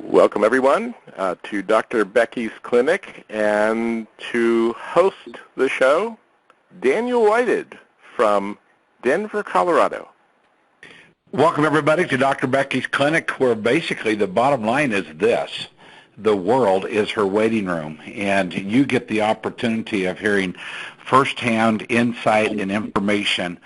Welcome, everyone, to Dr. Becky's clinic, and to host the show, Daniel Whited from Denver, Colorado. Welcome, everybody, to Dr. Becky's clinic, where basically the bottom line is this. The world is her waiting room, and you get the opportunity of hearing firsthand insight and information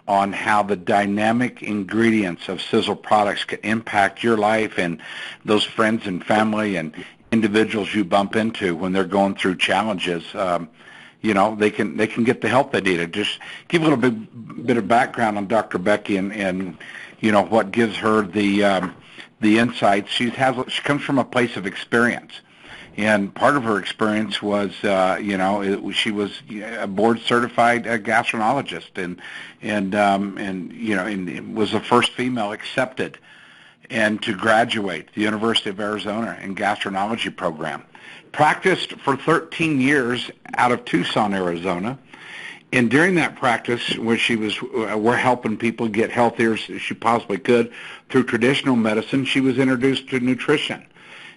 on how the dynamic ingredients of Sisel products can impact your life and those friends and family and individuals you bump into when they're going through challenges. They can get the help they need. Just give a little bit of background on Dr. Becky and what gives her the insights. She comes from a place of experience. And part of her experience was, she was a board-certified gastroenterologist, and was the first female accepted and to graduate the University of Arizona in gastroenterology program. Practiced for 13 years out of Tucson, Arizona. And during that practice, where we're helping people get healthier as she possibly could through traditional medicine, she was introduced to nutrition.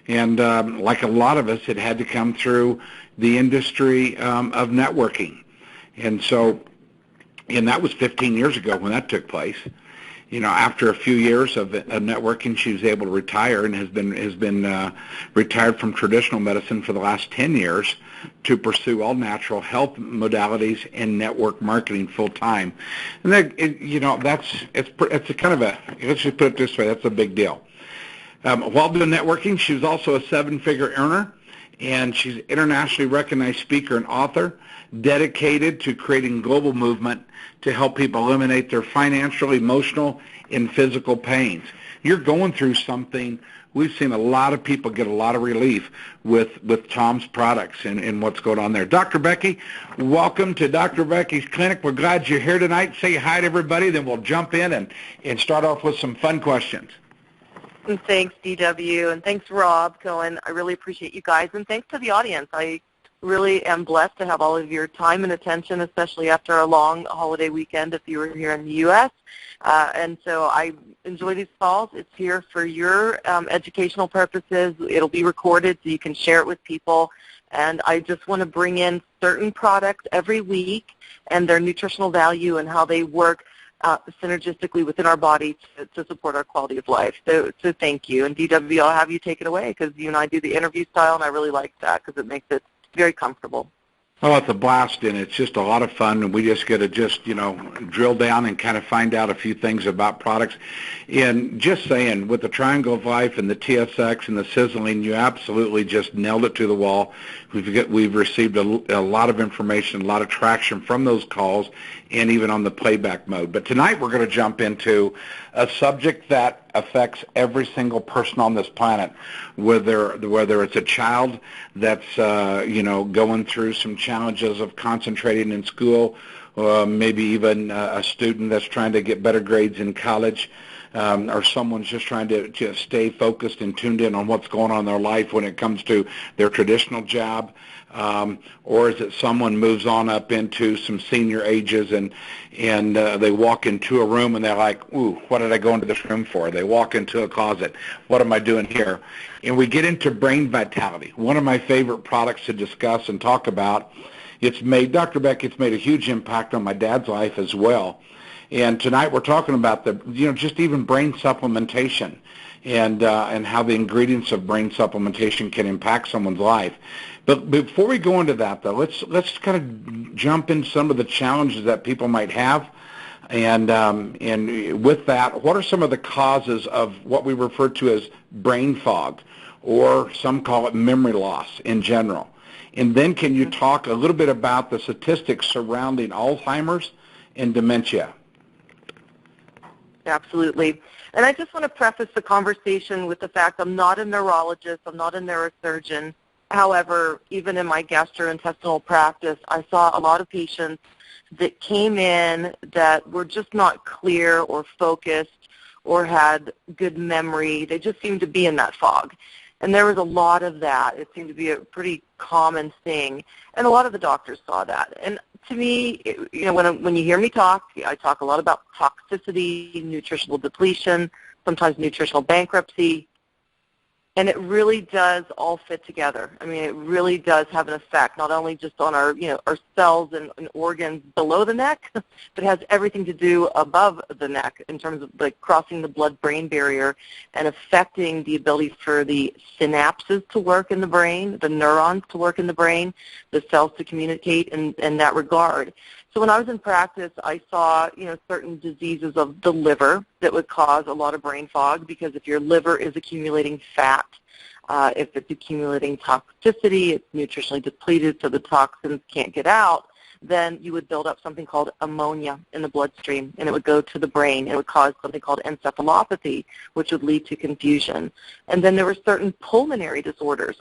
And like a lot of us, it had to come through the industry of networking. And that was 15 years ago when that took place. After a few years of networking, she was able to retire and has been retired from traditional medicine for the last 10 years to pursue all natural health modalities and network marketing full time. And let's just put it this way, that's a big deal. While doing networking, she was also a seven-figure earner, and she's an internationally recognized speaker and author dedicated to creating global movement to help people eliminate their financial, emotional, and physical pains. You're going through something. We've seen a lot of people get a lot of relief with Tom's products and what's going on there. Dr. Becky, welcome to Dr. Becky's clinic. We're glad you're here tonight. Say hi to everybody, then we'll jump in and start off with some fun questions. And thanks, DW, and thanks, Rob Cohen. I really appreciate you guys, and thanks to the audience. I really am blessed to have all of your time and attention, especially after a long holiday weekend if you were here in the U.S. And so I enjoy these calls. It's here for your educational purposes. It'll be recorded so you can share it with people. And I just want to bring in certain products every week and their nutritional value and how they work synergistically within our body to support our quality of life. So thank you. And DW, I'll have you take it away because you and I do the interview style, and I really like that because it makes it very comfortable. Well, it's a blast, and it's just a lot of fun, and we just get to drill down and kind of find out a few things about products. And just saying, with the Triangle of Life and the TSX and the sizzling, you absolutely just nailed it to the wall. We've received a lot of information, a lot of traction from those calls, and even on the playback mode. But tonight we're going to jump into a subject that affects every single person on this planet, whether it's a child that's going through some challenges of concentrating in school, maybe even a student that's trying to get better grades in college, or someone's just trying to stay focused and tuned in on what's going on in their life when it comes to their traditional job, or is it someone moves on up into some senior ages and they walk into a room and they're like, ooh, what did I go into this room for? They walk into a closet. What am I doing here? And we get into brain vitality, one of my favorite products to discuss and talk about. Dr. Beck, it's made a huge impact on my dad's life as well. And tonight we're talking about just even brain supplementation and how the ingredients of brain supplementation can impact someone's life. But before we go into that, though, let's kind of jump into some of the challenges that people might have. And with that, what are some of the causes of what we refer to as brain fog, or some call it memory loss in general? And then can you talk a little bit about the statistics surrounding Alzheimer's and dementia? Absolutely. And I just want to preface the conversation with the fact I'm not a neurologist, I'm not a neurosurgeon. However, even in my gastrointestinal practice, I saw a lot of patients that came in that were just not clear or focused or had good memory. They just seemed to be in that fog. And there was a lot of that. It seemed to be a pretty common thing. And a lot of the doctors saw that. And to me, when you hear me talk, I talk a lot about toxicity, nutritional depletion, sometimes nutritional bankruptcy. And it really does all fit together. I mean, it really does have an effect, not only just on our, our cells and organs below the neck, but it has everything to do above the neck in terms of like crossing the blood-brain barrier and affecting the ability for the synapses to work in the brain, the neurons to work in the brain, the cells to communicate in that regard. So when I was in practice, I saw, certain diseases of the liver that would cause a lot of brain fog, because if your liver is accumulating fat, if it's accumulating toxicity, it's nutritionally depleted so the toxins can't get out, then you would build up something called ammonia in the bloodstream, and it would go to the brain. It would cause something called encephalopathy, which would lead to confusion. And then there were certain pulmonary disorders.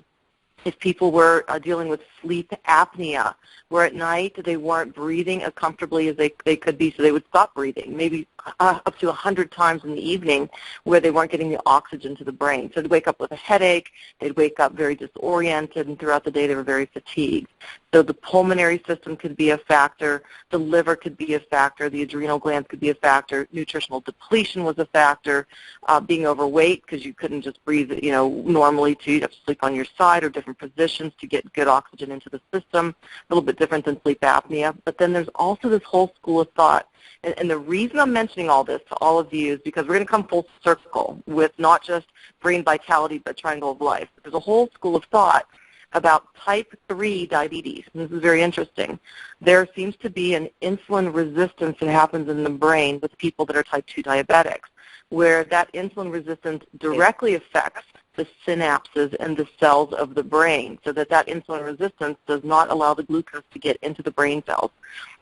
If people were dealing with sleep apnea, where at night they weren't breathing as comfortably as they could be, so they would stop breathing, maybe up to 100 times in the evening, where they weren't getting the oxygen to the brain. So they'd wake up with a headache, they'd wake up very disoriented, and throughout the day they were very fatigued. So the pulmonary system could be a factor, the liver could be a factor, the adrenal glands could be a factor, nutritional depletion was a factor, being overweight because you couldn't just breathe, normally too. You'd have to sleep on your side or different positions to get good oxygen into the system, a little bit different than sleep apnea. But then there's also this whole school of thought. And the reason I'm mentioning all this to all of you is because we're going to come full circle with not just brain vitality but triangle of life. There's a whole school of thought about type 3 diabetes. And this is very interesting. There seems to be an insulin resistance that happens in the brain with people that are type 2 diabetics, where that insulin resistance directly affects the synapses and the cells of the brain, so that insulin resistance does not allow the glucose to get into the brain cells.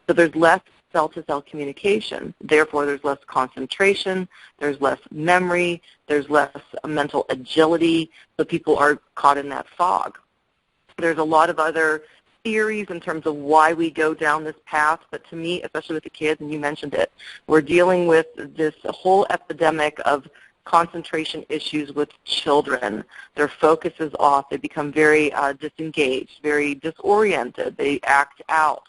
So there's less cell-to-cell communication. Therefore, there's less concentration, there's less memory, there's less mental agility, so people are caught in that fog. There's a lot of other theories in terms of why we go down this path, but to me, especially with the kids, and you mentioned it, we're dealing with this whole epidemic of concentration issues with children. Their focus is off. They become very disengaged, very disoriented. They act out.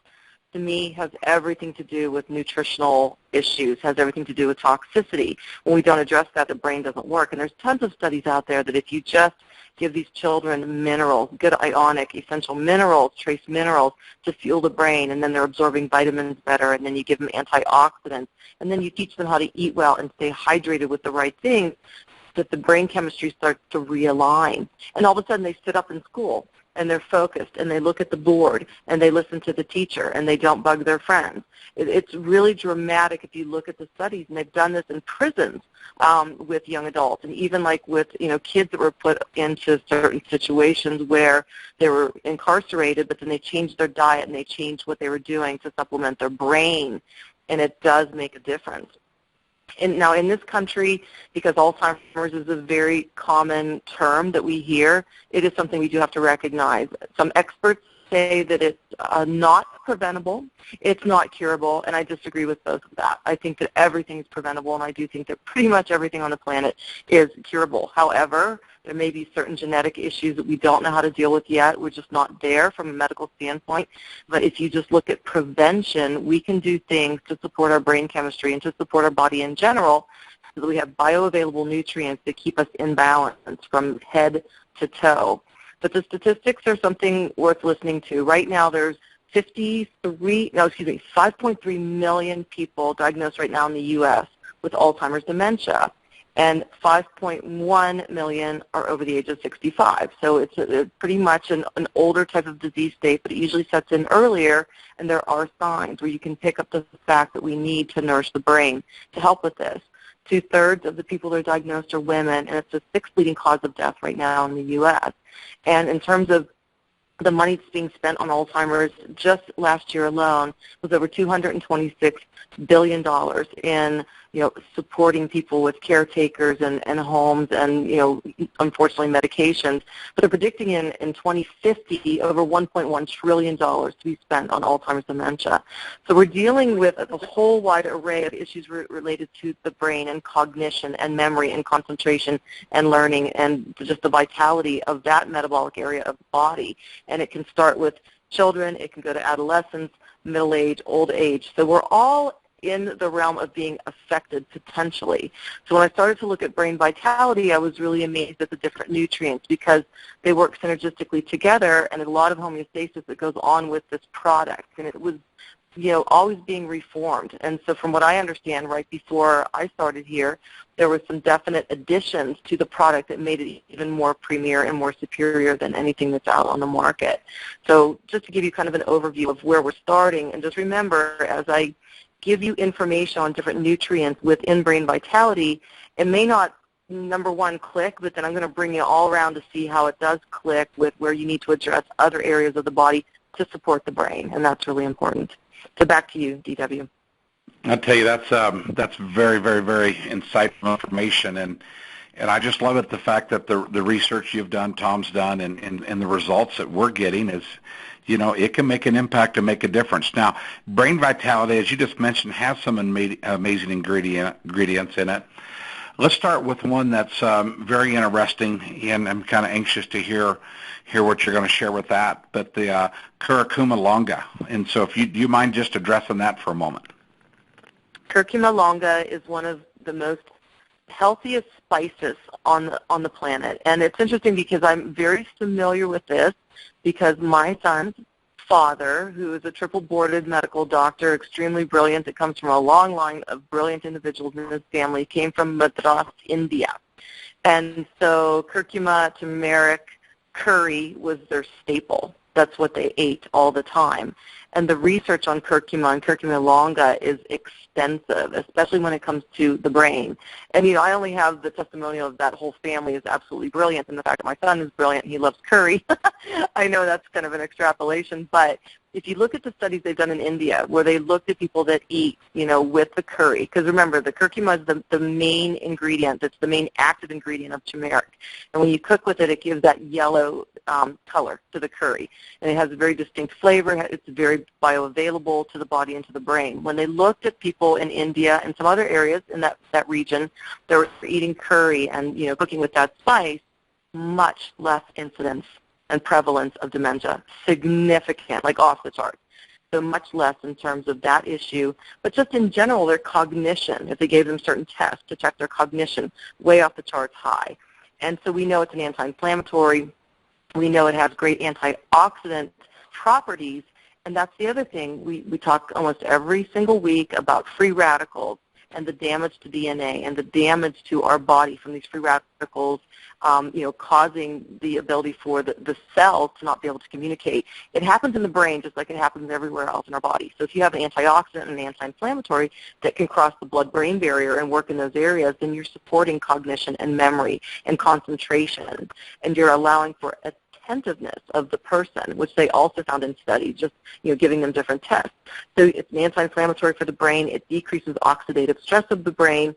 To me, has everything to do with nutritional issues, has everything to do with toxicity. When we don't address that, the brain doesn't work. And there's tons of studies out there that if you just give these children minerals, good ionic, essential minerals, trace minerals to fuel the brain, and then they're absorbing vitamins better, and then you give them antioxidants, and then you teach them how to eat well and stay hydrated with the right things, that the brain chemistry starts to realign. And all of a sudden they sit up in school, and they're focused, and they look at the board, and they listen to the teacher, and they don't bug their friends. It's really dramatic if you look at the studies, and they've done this in prisons with young adults, and even like with kids that were put into certain situations where they were incarcerated, but then they changed their diet and they changed what they were doing to supplement their brain, and it does make a difference. And now in this country, because Alzheimer's is a very common term that we hear, it is something we do have to recognize. Some experts say that it's not preventable, it's not curable, and I disagree with both of that. I think that everything is preventable, and I do think that pretty much everything on the planet is curable. However, there may be certain genetic issues that we don't know how to deal with yet. We're just not there from a medical standpoint. But if you just look at prevention, we can do things to support our brain chemistry and to support our body in general so that we have bioavailable nutrients that keep us in balance from head to toe. But the statistics are something worth listening to. Right now there's 5.3 million people diagnosed right now in the U.S. with Alzheimer's dementia, and 5.1 million are over the age of 65. So it's pretty much an older type of disease state, but it usually sets in earlier, and there are signs where you can pick up the fact that we need to nourish the brain to help with this. 2/3 of the people that are diagnosed are women, and it's the 6th leading cause of death right now in the U.S. And in terms of the money that's being spent on Alzheimer's, just last year alone was over $226 billion in supporting people with caretakers and homes and, unfortunately medications. But they're predicting in 2050 over $1.1 trillion to be spent on Alzheimer's dementia. So we're dealing with a whole wide array of issues related to the brain and cognition and memory and concentration and learning and just the vitality of that metabolic area of the body. And it can start with children, it can go to adolescence, middle age, old age. So we're all in the realm of being affected potentially. So when I started to look at brain vitality, I was really amazed at the different nutrients because they work synergistically together, and a lot of homeostasis that goes on with this product. And it was, always being reformed. And so from what I understand, right before I started here, there were some definite additions to the product that made it even more premier and more superior than anything that's out on the market. So just to give you kind of an overview of where we're starting, and just remember, as I give you information on different nutrients within brain vitality, it may not, number one, click, but then I'm going to bring you all around to see how it does click with where you need to address other areas of the body to support the brain, and that's really important. So back to you, DW. I'll tell you, that's very, very, very insightful information, and I just love it, the fact that the research you've done, Tom's done, and the results that we're getting is, it can make an impact and make a difference. Now, brain vitality, as you just mentioned, has some amazing ingredients in it. Let's start with one that's very interesting, and I'm kind of anxious to hear what you're going to share with that, but the curcuma longa. And so do you mind just addressing that for a moment? Curcuma longa is one of the most healthiest spices on the planet. And it's interesting because I'm very familiar with this because my son's father, who is a triple-boarded medical doctor, extremely brilliant, that comes from a long line of brilliant individuals in his family, came from Madras, India. And so curcuma, turmeric, curry was their staple. That's what they ate all the time. And the research on curcuma and curcuma longa is extensive, especially when it comes to the brain. And, I only have the testimonial of that whole family is absolutely brilliant, and the fact that my son is brilliant, he loves curry. I know that's kind of an extrapolation, but if you look at the studies they've done in India where they looked at people that eat, with the curry, because remember, the curcuma is the main ingredient. It's the main active ingredient of turmeric. And when you cook with it, it gives that yellow color to the curry. And it has a very distinct flavor. It's very bioavailable to the body and to the brain. When they looked at people in India and some other areas in that region that were eating curry and, cooking with that spice, much less incidence and prevalence of dementia, significant, like off the charts. So much less in terms of that issue, but just in general, their cognition, if they gave them certain tests to check their cognition, way off the charts high. And so we know it's an anti-inflammatory. We know it has great antioxidant properties, and that's the other thing. We talk almost every single week about free radicals and the damage to DNA and the damage to our body from these free radicals, causing the ability for the cells to not be able to communicate. It happens in the brain just like it happens everywhere else in our body. So if you have an antioxidant and an anti-inflammatory that can cross the blood-brain barrier and work in those areas, then you're supporting cognition and memory and concentration, and you're allowing for attentiveness of the person, which they also found in studies, just giving them different tests. So it's an anti-inflammatory for the brain. It decreases oxidative stress of the brain.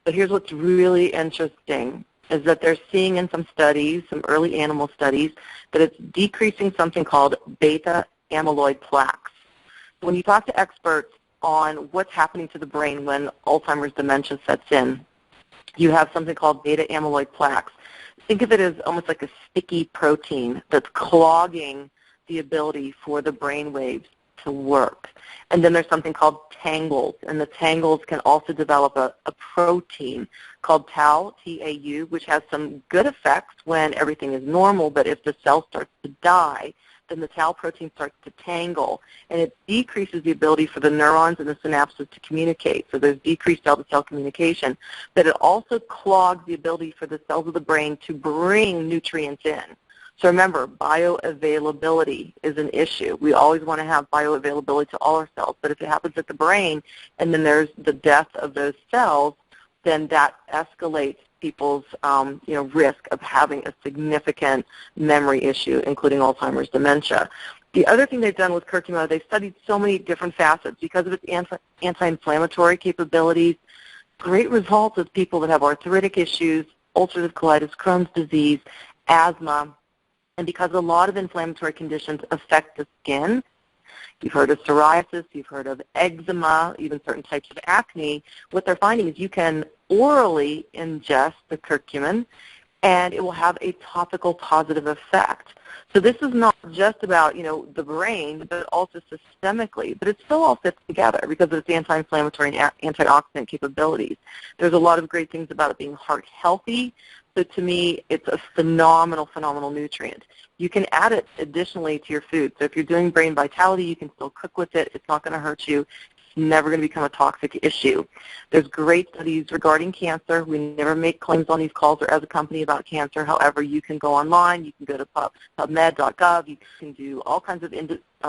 But here's what's really interesting is that they're seeing in some studies, some early animal studies, that it's decreasing something called beta amyloid plaques. When you talk to experts on what's happening to the brain when Alzheimer's dementia sets in, you have something called beta amyloid plaques. Think of it as almost like a sticky protein that's clogging the ability for the brain waves to work. And then there's something called tangles, and the tangles can also develop a protein called tau, T-A-U, which has some good effects when everything is normal, but if the cell starts to die, then the tau protein starts to tangle, and it decreases the ability for the neurons and the synapses to communicate. So there's decreased cell-to-cell communication, but it also clogs the ability for the cells of the brain to bring nutrients in. So remember, bioavailability is an issue. We always want to have bioavailability to all our cells, but if it happens at the brain and then there's the death of those cells, then that escalates people's risk of having a significant memory issue, including Alzheimer's dementia. The other thing they've done with curcuma, they've studied so many different facets because of its anti-inflammatory capabilities. Great results with people that have arthritic issues, ulcerative colitis, Crohn's disease, asthma, and because a lot of inflammatory conditions affect the skin. You've heard of psoriasis, you've heard of eczema, even certain types of acne. What they're finding is you can orally ingest the curcumin, and it will have a topical positive effect. So this is not just about, the brain, but also systemically. But it still all fits together because of its anti-inflammatory and antioxidant capabilities. There's a lot of great things about it being heart healthy. So to me, it's a phenomenal, phenomenal nutrient. You can add it additionally to your food. So if you're doing brain vitality, you can still cook with it. It's not going to hurt you. Never going to become a toxic issue. There's great studies regarding cancer. We never make claims on these calls or as a company about cancer. However, you can go online. You can go to PubMed.gov. You can do all kinds of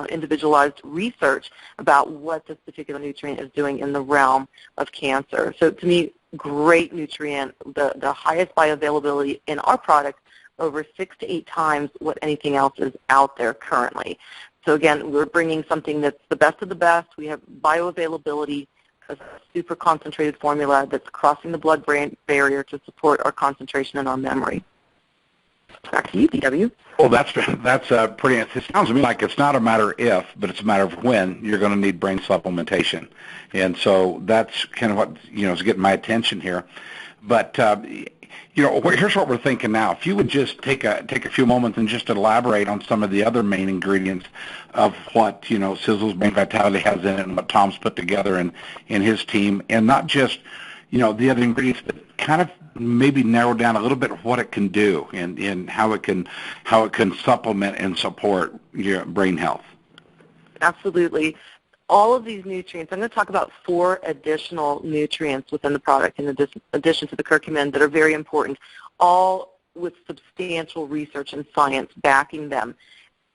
individualized research about what this particular nutrient is doing in the realm of cancer. So to me, great nutrient, the highest bioavailability in our product, over 6 to 8 times what anything else is out there currently. So again, we're bringing something that's the best of the best. We have bioavailability, a super concentrated formula that's crossing the blood-brain barrier to support our concentration and our memory. Back to you, DW. Well, that's pretty. It sounds to me like it's not a matter if, but it's a matter of when you're going to need brain supplementation, and so that's kind of what is getting my attention here. But here's what we're thinking now. If you would just take a few moments and just elaborate on some of the other main ingredients of what Sisel's Brain Vitality has in it and what Tom's put together and his team, and not just the other ingredients, but kind of maybe narrow down a little bit what it can do and how it can supplement and support your brain health. Absolutely. All of these nutrients, I'm going to talk about 4 additional nutrients within the product in addition to the curcumin that are very important, all with substantial research and science backing them.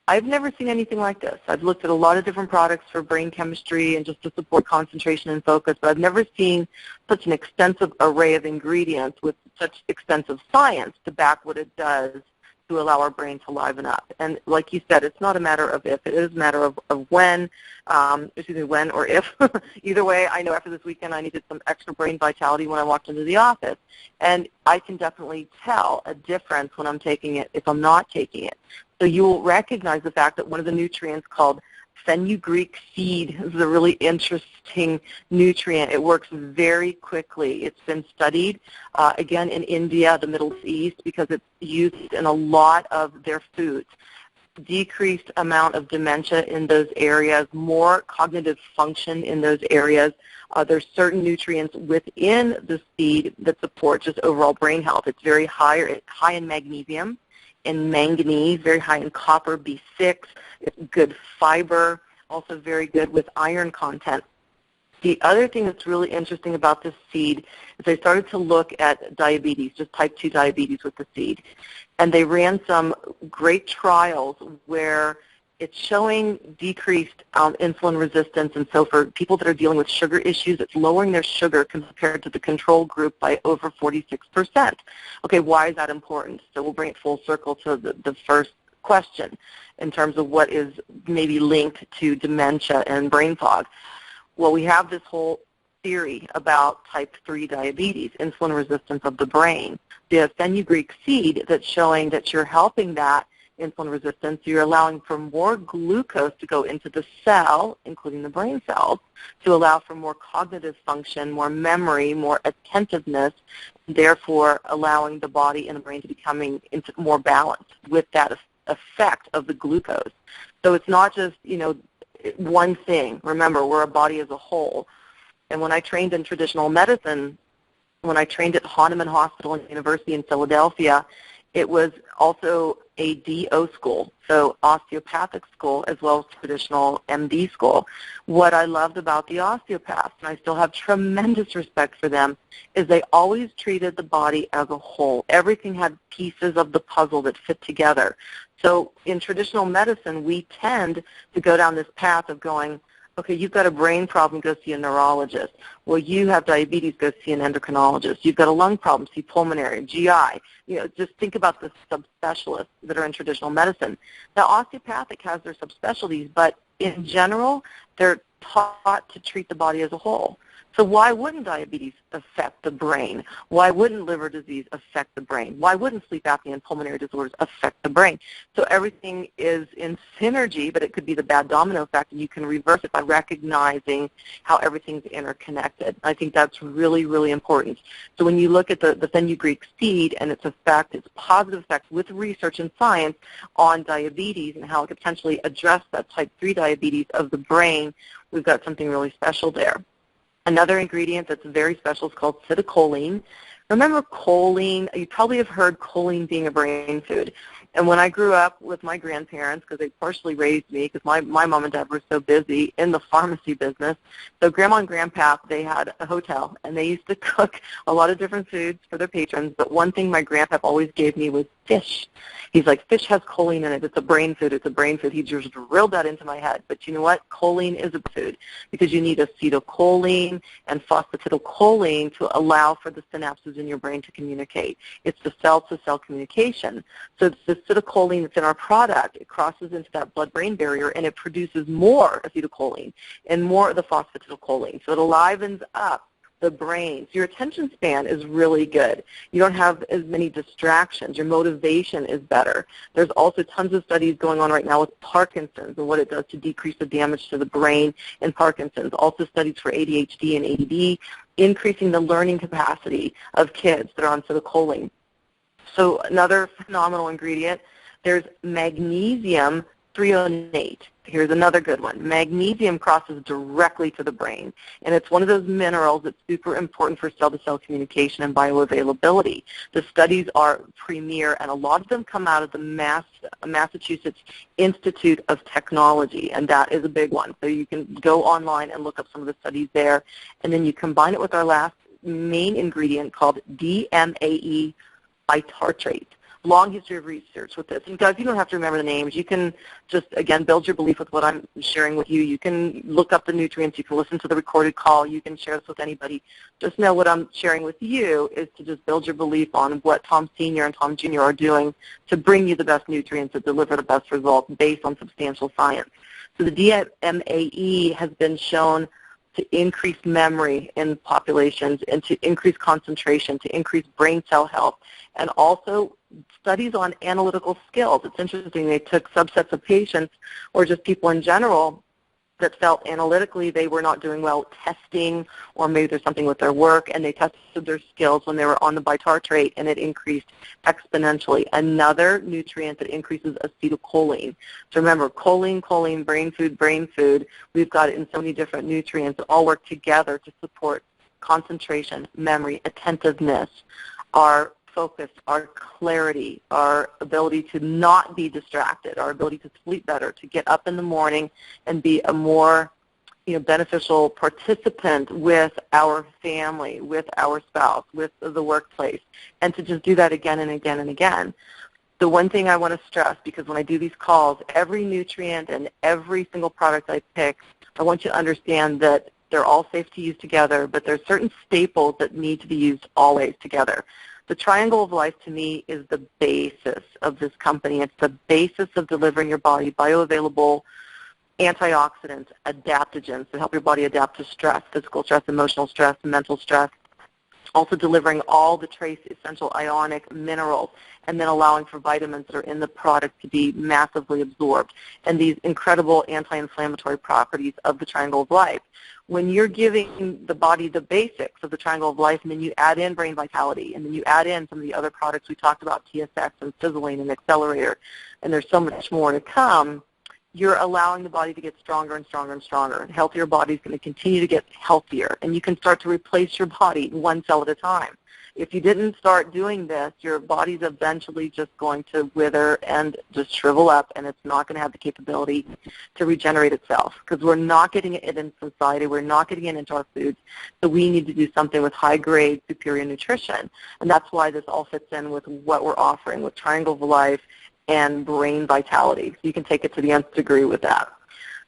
I've never seen anything like this. I've looked at a lot of different products for brain chemistry and just to support concentration and focus, but I've never seen such an extensive array of ingredients with such extensive science to back what it does to allow our brain to liven up. And like you said, it's not a matter of if, it is a matter of when, when or if. Either way, I know after this weekend I needed some extra brain vitality when I walked into the office. And I can definitely tell a difference when I'm taking it if I'm not taking it. So you will recognize the fact that one of the nutrients called fenugreek seed is a really interesting nutrient. It works very quickly. It's been studied, again, in India, the Middle East, because it's used in a lot of their foods. Decreased amount of dementia in those areas, more cognitive function in those areas. There's certain nutrients within the seed that support just overall brain health. It's very high in magnesium and manganese, very high in copper, B6, it's good fiber, also very good with iron content. The other thing that's really interesting about this seed is they started to look at diabetes, just type 2 diabetes with the seed. And they ran some great trials where it's showing decreased insulin resistance, and so for people that are dealing with sugar issues, it's lowering their sugar compared to the control group by over 46%. Okay, why is that important? So we'll bring it full circle to the first question in terms of what is maybe linked to dementia and brain fog. Well, we have this whole theory about type 3 diabetes, insulin resistance of the brain. The fenugreek seed that's showing that you're helping that insulin resistance, you're allowing for more glucose to go into the cell, including the brain cells, to allow for more cognitive function, more memory, more attentiveness, therefore allowing the body and the brain to becoming into more balance with that effect of the glucose. So it's not just, one thing. Remember, we're a body as a whole. And when I trained in traditional medicine, when I trained at Hahnemann Hospital and University in Philadelphia, it was also a DO school, so osteopathic school, as well as traditional MD school. What I loved about the osteopaths, and I still have tremendous respect for them, is they always treated the body as a whole. Everything had pieces of the puzzle that fit together. So in traditional medicine, we tend to go down this path of going, okay, you've got a brain problem, go see a neurologist. Well, you have diabetes, go see an endocrinologist. You've got a lung problem, see pulmonary, GI. Just think about the subspecialists that are in traditional medicine. Now, osteopathic has their subspecialties, but in general, they're taught to treat the body as a whole. So why wouldn't diabetes affect the brain? Why wouldn't liver disease affect the brain? Why wouldn't sleep apnea and pulmonary disorders affect the brain? So everything is in synergy, but it could be the bad domino effect, and you can reverse it by recognizing how everything's interconnected. I think that's really, really important. So when you look at the fenugreek seed and its effect, its positive effects with research and science on diabetes and how it could potentially address that type 3 diabetes of the brain, we've got something really special there. Another ingredient that's very special is called acetylcholine. Remember choline? You probably have heard choline being a brain food. And when I grew up with my grandparents, because they partially raised me, because my mom and dad were so busy in the pharmacy business, so Grandma and Grandpa, they had a hotel, and they used to cook a lot of different foods for their patrons, but one thing my grandpa always gave me was fish. He's like, fish has choline in it. It's a brain food. It's a brain food. He just drilled that into my head. But you know what? Choline is a food because you need acetylcholine and phosphatidylcholine to allow for the synapses in your brain to communicate. It's the cell-to-cell communication. So it's the acetylcholine that's in our product. It crosses into that blood-brain barrier, and it produces more acetylcholine and more of the phosphatidylcholine. So it livens up the brain. So your attention span is really good. You don't have as many distractions. Your motivation is better. There's also tons of studies going on right now with Parkinson's and what it does to decrease the damage to the brain in Parkinson's. Also studies for ADHD and ADD, increasing the learning capacity of kids that are on acetylcholine. So another phenomenal ingredient, there's magnesium threonate. Here's another good one. Magnesium crosses directly to the brain, and it's one of those minerals that's super important for cell-to-cell communication and bioavailability. The studies are premier, and a lot of them come out of the Massachusetts Institute of Technology, and that is a big one. So you can go online and look up some of the studies there, and then you combine it with our last main ingredient called DMAE bitartrate. Long history of research with this. And guys, you don't have to remember the names. You can just, again, build your belief with what I'm sharing with you. You can look up the nutrients. You can listen to the recorded call. You can share this with anybody. Just know what I'm sharing with you is to just build your belief on what Tom Sr. and Tom Jr. are doing to bring you the best nutrients that deliver the best results based on substantial science. So the DMAE has been shown to increase memory in populations and to increase concentration, to increase brain cell health, and also studies on analytical skills. It's interesting. They took subsets of patients or just people in general that felt analytically they were not doing well testing, or maybe there's something with their work, and they tested their skills when they were on the bitartrate, and it increased exponentially. Another nutrient that increases acetylcholine. So remember, choline, brain food. We've got it in so many different nutrients that all work together to support concentration, memory, attentiveness, our focus, our clarity, our ability to not be distracted, our ability to sleep better, to get up in the morning and be a more beneficial participant with our family, with our spouse, with the workplace, and to just do that again and again and again. The one thing I want to stress, because when I do these calls, every nutrient and every single product I pick, I want you to understand that they're all safe to use together, but there's certain staples that need to be used always together. The triangle of life, to me, is the basis of this company. It's the basis of delivering your body bioavailable antioxidants, adaptogens that help your body adapt to stress, physical stress, emotional stress, mental stress, also delivering all the trace essential ionic minerals, and then allowing for vitamins that are in the product to be massively absorbed, and these incredible anti-inflammatory properties of the triangle of life. When you're giving the body the basics of the triangle of life, and then you add in brain vitality, and then you add in some of the other products we talked about, TSX and Sizzling and Accelerator, and there's so much more to come, you're allowing the body to get stronger and stronger and stronger. A healthier body is going to continue to get healthier, and you can start to replace your body one cell at a time. If you didn't start doing this, your body's eventually just going to wither and just shrivel up, and it's not going to have the capability to regenerate itself because we're not getting it in society. We're not getting it into our foods, so we need to do something with high-grade, superior nutrition, and that's why this all fits in with what we're offering with Triangle of Life and brain vitality. So you can take it to the nth degree with that.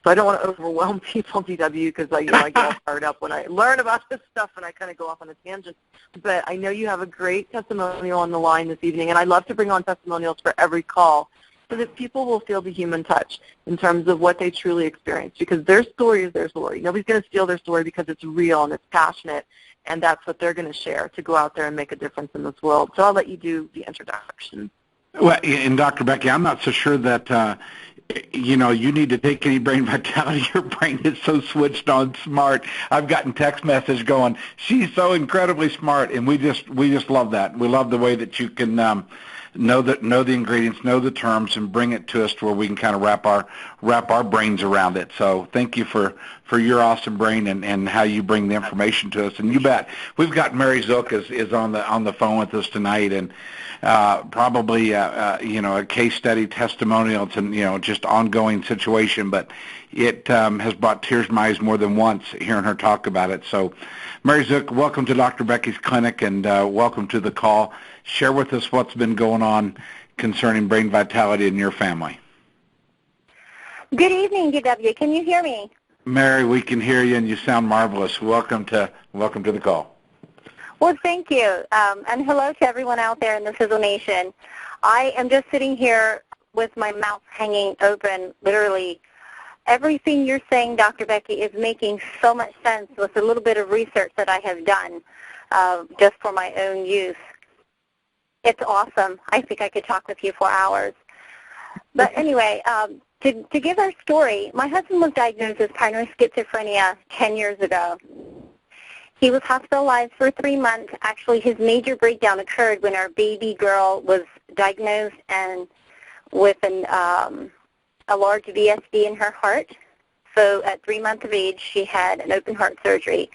So I don't want to overwhelm people, DW, because I get all fired up when I learn about this stuff and I kind of go off on a tangent. But I know you have a great testimonial on the line this evening, and I love to bring on testimonials for every call. so that people will feel the human touch in terms of what they truly experience, because their story is their story. Nobody's going to steal their story because it's real and it's passionate, and that's what they're going to share to go out there and make a difference in this world. So I'll let you do the introduction. Well, and Dr. Becky, I'm not so sure that, you need to take any brain vitality. Your brain is so switched on smart. I've gotten text message going, she's so incredibly smart, and we just love that. We love the way that you can know the ingredients, know the terms, and bring it to us to where we can kind of wrap our brains around it. So thank you for your awesome brain and how you bring the information to us. And you bet, we've got Mary Zook is on the phone with us tonight, and probably a case study testimonial. It's just ongoing situation, but it has brought tears to my eyes more than once hearing her talk about it. So Mary Zook, welcome to Dr. Becky's Clinic, and welcome to the call. Share with us what's been going on concerning brain vitality in your family. Good evening, DW. Can you hear me? Mary, we can hear you, and you sound marvelous. Welcome to the call. Well, thank you, and hello to everyone out there in the Sizzle Nation. I am just sitting here with my mouth hanging open, literally. Everything you're saying, Dr. Becky, is making so much sense with a little bit of research that I have done just for my own use. It's awesome. I think I could talk with you for hours. But anyway, to give our story, my husband was diagnosed with primary schizophrenia 10 years ago. He was hospitalized for 3 months. Actually, his major breakdown occurred when our baby girl was diagnosed and with a large VSD in her heart. So at 3 months of age, she had an open heart surgery.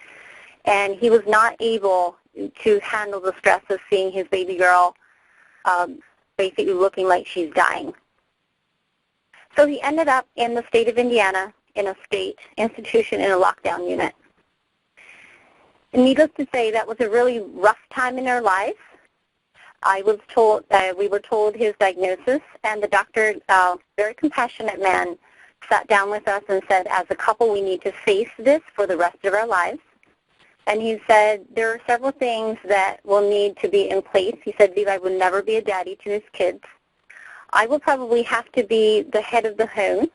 And he was not able to handle the stress of seeing his baby girl basically looking like she's dying. So he ended up in the state of Indiana in a state institution in a lockdown unit. And needless to say, that was a really rough time in our life. We were told his diagnosis, and the doctor, very compassionate man, sat down with us and said, as a couple, we need to face this for the rest of our lives. And he said, there are several things that will need to be in place. He said, Levi will never be a daddy to his kids. I will probably have to be the head of the home.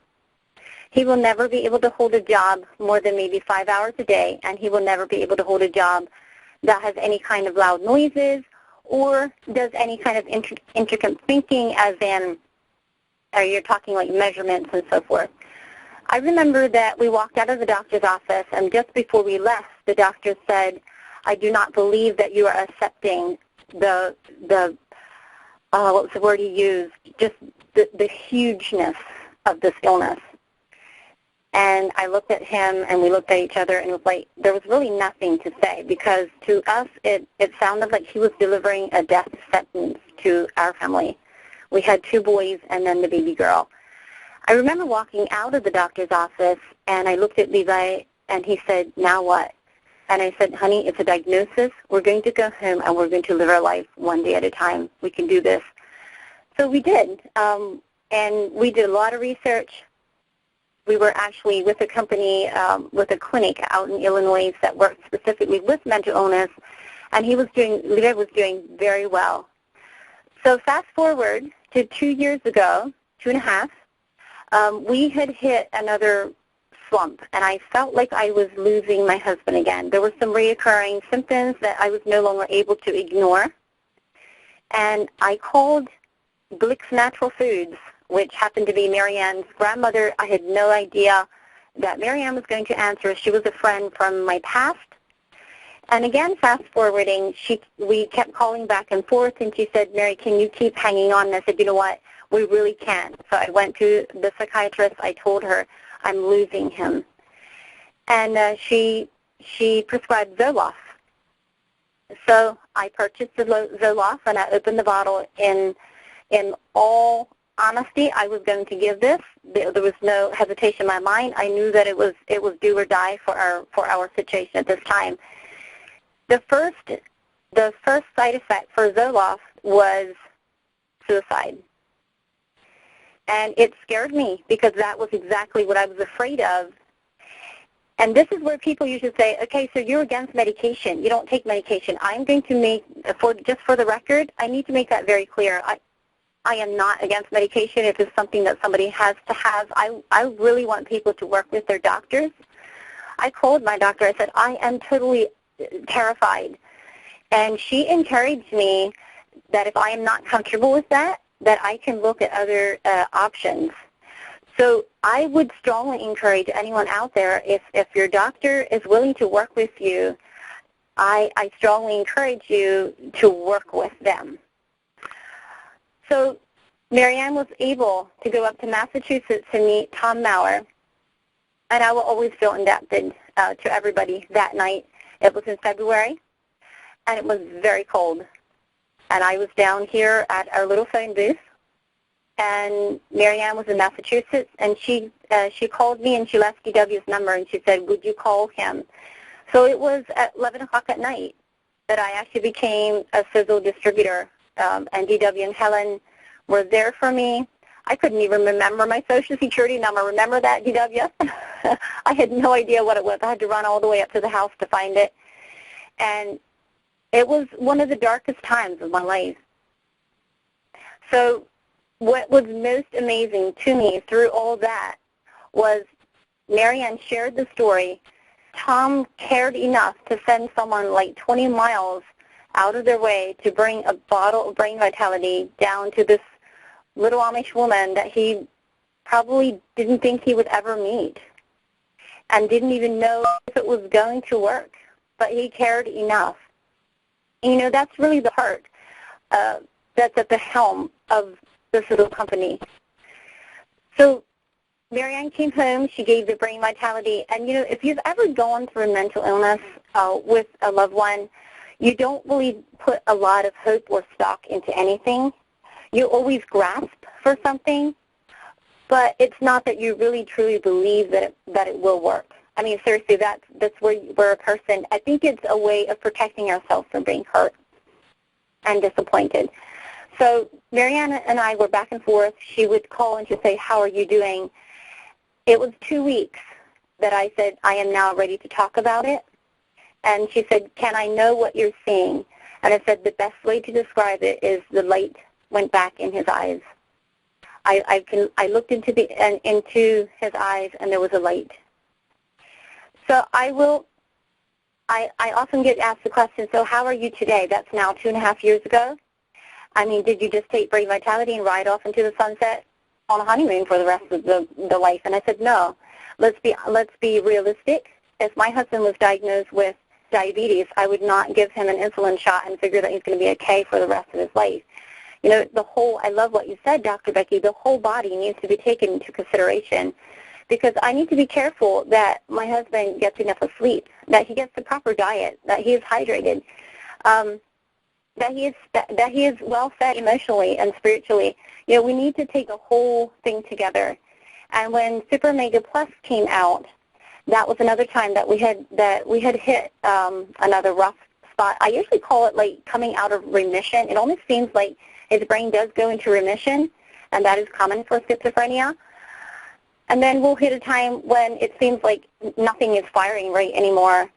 He will never be able to hold a job more than maybe 5 hours a day, and he will never be able to hold a job that has any kind of loud noises or does any kind of intricate thinking, as in, you're talking like measurements and so forth. I remember that we walked out of the doctor's office, and just before we left, the doctor said, I do not believe that you are accepting what was the word he used, just the hugeness of this illness. And I looked at him, and we looked at each other, and it was like there was really nothing to say, because to us it sounded like he was delivering a death sentence to our family. We had 2 boys and then the baby girl. I remember walking out of the doctor's office, and I looked at Levi, and he said, now what? And I said, honey, it's a diagnosis. We're going to go home, and we're going to live our life one day at a time. We can do this. So we did, and we did a lot of research. We were actually with a company, with a clinic out in Illinois that worked specifically with mental illness, and Levi was doing very well. So fast forward to 2 years ago, 2.5, we had hit another slump, and I felt like I was losing my husband again. There were some reoccurring symptoms that I was no longer able to ignore, and I called Blick's Natural Foods, which happened to be Marianne's grandmother. I had no idea that Marianne was going to answer. She was a friend from my past. And again, fast forwarding, we kept calling back and forth, and she said, Mary, can you keep hanging on? And I said, you know what, we really can't. So I went to the psychiatrist. I told her I'm losing him. And she prescribed Zoloft. So I purchased the Zoloft, and I opened the bottle. In all honesty, I was going to give this. There was no hesitation in my mind. I knew that it was do or die for our situation at this time. The first side effect for Zoloft was suicide. And it scared me, because that was exactly what I was afraid of. And this is where people usually say, okay, so you're against medication. You don't take medication. I'm going to make, just for the record, I need to make that very clear. I am not against medication if it's something that somebody has to have. I really want people to work with their doctors. I called my doctor. I said, I am totally terrified. And she encouraged me that if I am not comfortable with that I can look at other options. So I would strongly encourage anyone out there, if your doctor is willing to work with you, I strongly encourage you to work with them. So Marianne was able to go up to Massachusetts to meet Tom Maurer, and I will always feel indebted to everybody that night. It was in February, and it was very cold. And I was down here at our little phone booth, and Marianne was in Massachusetts, and she called me, and she left DW's number, and she said, would you call him? So it was at 11 o'clock at night that I actually became a Sisel distributor, and DW and Helen were there for me. I couldn't even remember my Social Security number. Remember that, DW? I had no idea what it was. I had to run all the way up to the house to find it. And it was one of the darkest times of my life. So what was most amazing to me through all that was Marianne shared the story. Tom cared enough to send someone like 20 miles out of their way to bring a bottle of Brain Vitality down to this little Amish woman that he probably didn't think he would ever meet and didn't even know if it was going to work, but he cared enough. And, you know, that's really the heart that's at the helm of this little company. So Marianne came home, she gave the Brain Vitality, and, you know, if you've ever gone through mental illness with a loved one, you don't really put a lot of hope or stock into anything. You always grasp for something, but it's not that you really truly believe that it will work. I mean, seriously, that's where we're a person. I think it's a way of protecting ourselves from being hurt and disappointed. So Marianne and I were back and forth. She would call and she'd say, how are you doing? It was 2 weeks that I said, I am now ready to talk about it. And she said, can I know what you're seeing? And I said, the best way to describe it is the light went back in his eyes. I looked into his eyes, and there was a light. So I often get asked the question, so how are you today? That's now 2.5 years ago. I mean, did you just take Brain Vitality and ride off into the sunset on a honeymoon for the rest of the life? And I said, no. Let's be realistic. If my husband was diagnosed with diabetes, I would not give him an insulin shot and figure that he's going to be okay for the rest of his life. You know, I love what you said, Dr. Becky, the whole body needs to be taken into consideration, because I need to be careful that my husband gets enough sleep, that he gets the proper diet, that he is hydrated, that he is well fed emotionally and spiritually. You know, we need to take a whole thing together. And when Super Mega Plus came out, that was another time that we had hit another rough spot. I usually call it like coming out of remission. It almost seems like his brain does go into remission, and that is common for schizophrenia. And then we'll hit a time when it seems like nothing is firing right anymore.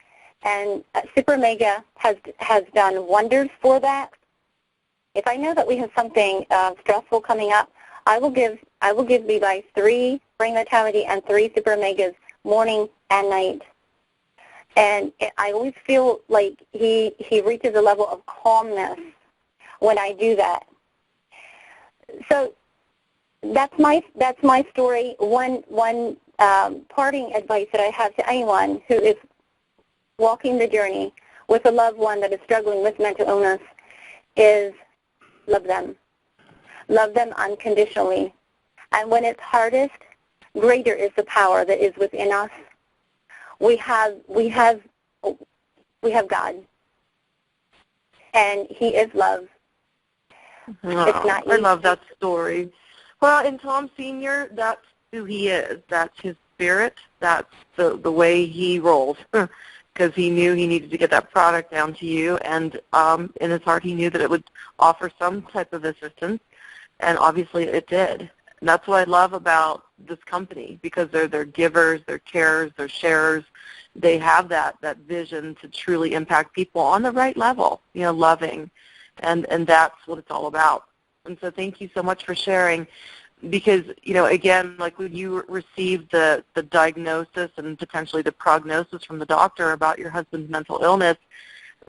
And Super Mega has done wonders for that. If I know that we have something stressful coming up, I will give Levi 3 Brain Vitality and 3 Super Megas morning and night. And I always feel like he reaches a level of calmness when I do that. So that's my story. One parting advice that I have to anyone who is walking the journey with a loved one that is struggling with mental illness is love them. Love them unconditionally. And when it's hardest, greater is the power that is within us. We have God, and He is love. Oh, it's not easy. I love that story. Well, and Tom Sr., that's who he is. That's his spirit. That's the way he rolls, because he knew he needed to get that product down to you, and in his heart he knew that it would offer some type of assistance, and obviously it did. And that's what I love about this company, because they're givers, they're carers, they're sharers. They have that vision to truly impact people on the right level, loving, and that's what it's all about. And so thank you so much for sharing. Because, again, like when you received the diagnosis and potentially the prognosis from the doctor about your husband's mental illness,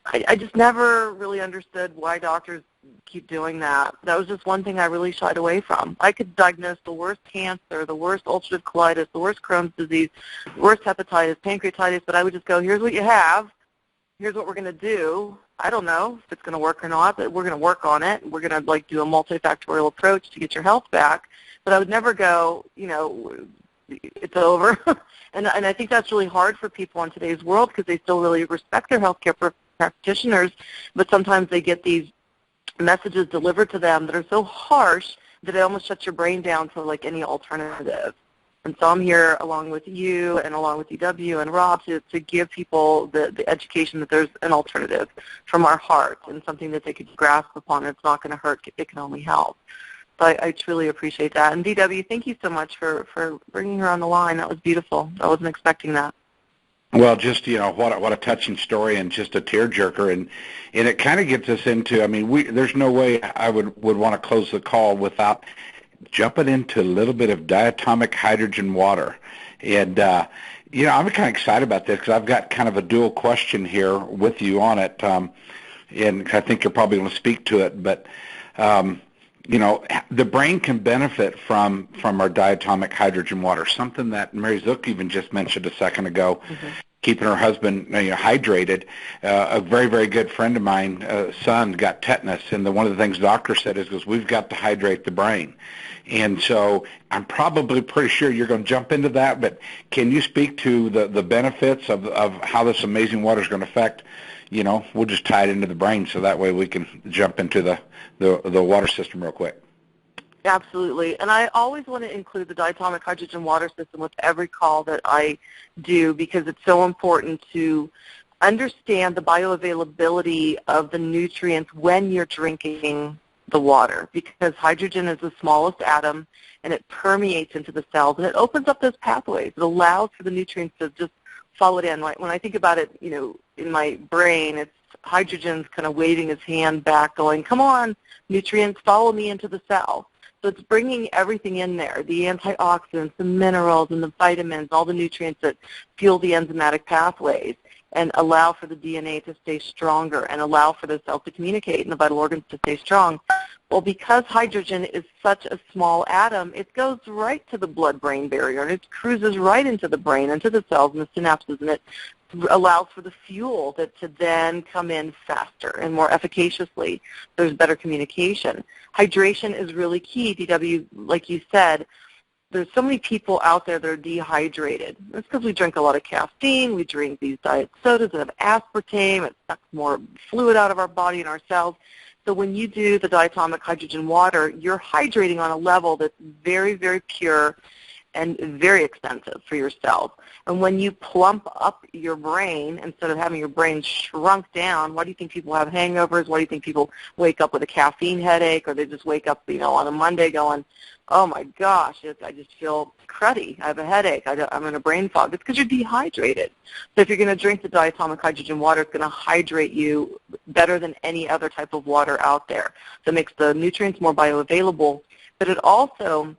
I just never really understood why doctors keep doing that. That was just one thing I really shied away from. I could diagnose the worst cancer, the worst ulcerative colitis, the worst Crohn's disease, the worst hepatitis, pancreatitis, but I would just go, here's what you have, here's what we're going to do. I don't know if it's going to work or not, but we're going to work on it. We're going to do a multifactorial approach to get your health back. But I would never go, it's over. and I think that's really hard for people in today's world because they still really respect their healthcare practitioners, but sometimes they get these messages delivered to them that are so harsh that it almost shuts your brain down to like any alternative. And so I'm here along with you and along with DW and Rob to give people the education that there's an alternative from our heart and something that they could grasp upon. It's not going to hurt. It can only help. So I truly appreciate that. And DW, thank you so much for bringing her on the line. That was beautiful. I wasn't expecting that. Well, just, what a touching story and just a tearjerker. And it kind of gets us into, there's no way I would want to close the call without jumping into a little bit of diatomic hydrogen water. And, I'm kind of excited about this because I've got kind of a dual question here with you on it. And I think you're probably going to speak to it. But, the brain can benefit from our diatomic hydrogen water, something that Mary Zook even just mentioned a second ago, keeping her husband hydrated. A very, very good friend of mine, son, got tetanus, and one of the things the doctor said is we've got to hydrate the brain. And so I'm probably pretty sure you're going to jump into that, but can you speak to the benefits of how this amazing water is going to affect, we'll just tie it into the brain so that way we can jump into the water system real quick. Absolutely. And I always want to include the diatomic hydrogen water system with every call that I do because it's so important to understand the bioavailability of the nutrients when you're drinking the water because hydrogen is the smallest atom and it permeates into the cells and it opens up those pathways. It allows for the nutrients to just follow it in. Like when I think about it, in my brain, it's hydrogen's kind of waving his hand back going, come on, nutrients, follow me into the cell. So it's bringing everything in there, the antioxidants, the minerals, and the vitamins, all the nutrients that fuel the enzymatic pathways and allow for the DNA to stay stronger and allow for the cells to communicate and the vital organs to stay strong. Well, because hydrogen is such a small atom, it goes right to the blood-brain barrier, and it cruises right into the brain, into the cells and the synapses, and it allows for the fuel to then come in faster and more efficaciously. There's better communication. Hydration is really key. DW, like you said, there's so many people out there that are dehydrated. That's because we drink a lot of caffeine. We drink these diet sodas that have aspartame. It sucks more fluid out of our body and our cells. So when you do the diatomic hydrogen water, you're hydrating on a level that's very, very pure and very expensive for your cells. And when you plump up your brain, instead of having your brain shrunk down, why do you think people have hangovers? Why do you think people wake up with a caffeine headache, or they just wake up, on a Monday going, oh my gosh, I just feel cruddy. I have a headache. I'm in a brain fog. It's because you're dehydrated. So if you're going to drink the diatomic hydrogen water, it's going to hydrate you better than any other type of water out there. So it makes the nutrients more bioavailable, but it also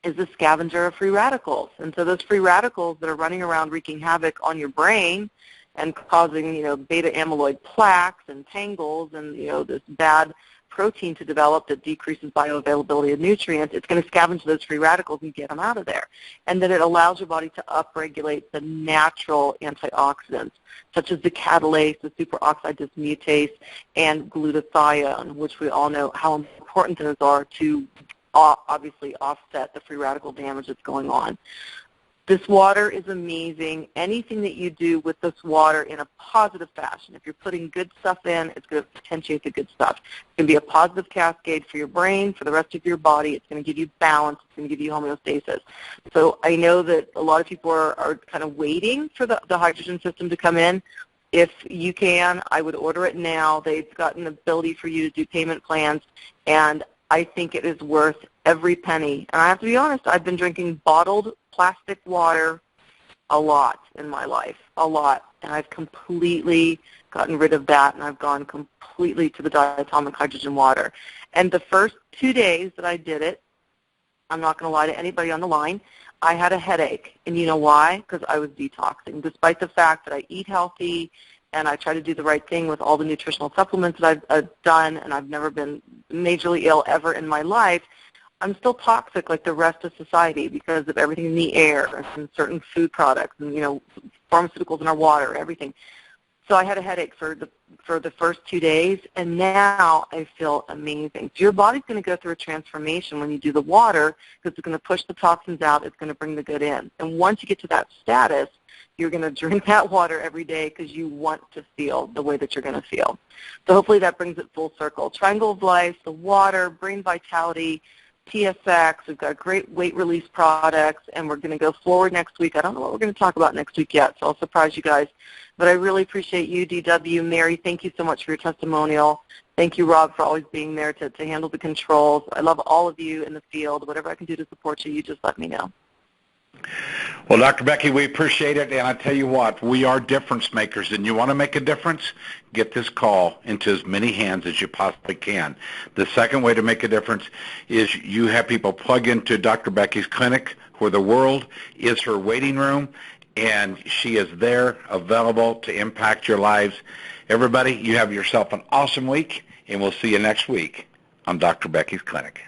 is a scavenger of free radicals. And so those free radicals that are running around wreaking havoc on your brain and causing, beta amyloid plaques and tangles and, this bad protein to develop that decreases bioavailability of nutrients, it's going to scavenge those free radicals and get them out of there. And then it allows your body to upregulate the natural antioxidants, such as the catalase, the superoxide dismutase, and glutathione, which we all know how important those are to obviously offset the free radical damage that's going on. This water is amazing. Anything that you do with this water in a positive fashion, if you're putting good stuff in, it's going to potentiate the good stuff. It's going to be a positive cascade for your brain, for the rest of your body. It's going to give you balance. It's going to give you homeostasis. So I know that a lot of people are kind of waiting for the hydrogen system to come in. If you can, I would order it now. They've got an ability for you to do payment plans, and I think it is worth every penny. And I have to be honest, I've been drinking bottled plastic water a lot in my life, a lot. And I've completely gotten rid of that, and I've gone completely to the diatomic hydrogen water. And the first 2 days that I did it, I'm not going to lie to anybody on the line, I had a headache. And you know why? Because I was detoxing. Despite the fact that I eat healthy and I try to do the right thing with all the nutritional supplements that I've done, and I've never been majorly ill ever in my life, I'm still toxic like the rest of society because of everything in the air and certain food products and, pharmaceuticals in our water, everything. So I had a headache for the first 2 days, and now I feel amazing. So your body's going to go through a transformation when you do the water because it's going to push the toxins out. It's going to bring the good in. And once you get to that status, you're going to drink that water every day because you want to feel the way that you're going to feel. So hopefully that brings it full circle. Triangle of Life, the water, brain vitality, TSX, we've got great weight release products, and we're going to go forward next week. I don't know what we're going to talk about next week yet, so I'll surprise you guys. But I really appreciate you, DW. Mary, thank you so much for your testimonial. Thank you, Rob, for always being there to handle the controls. I love all of you in the field. Whatever I can do to support you, you just let me know. Well, Dr. Becky, we appreciate it, and I tell you what, we are difference makers, and you want to make a difference, get this call into as many hands as you possibly can. The second way to make a difference is you have people plug into Dr. Becky's clinic where the world is her waiting room, and she is there available to impact your lives. Everybody, you have yourself an awesome week, and we'll see you next week on Dr. Becky's Clinic.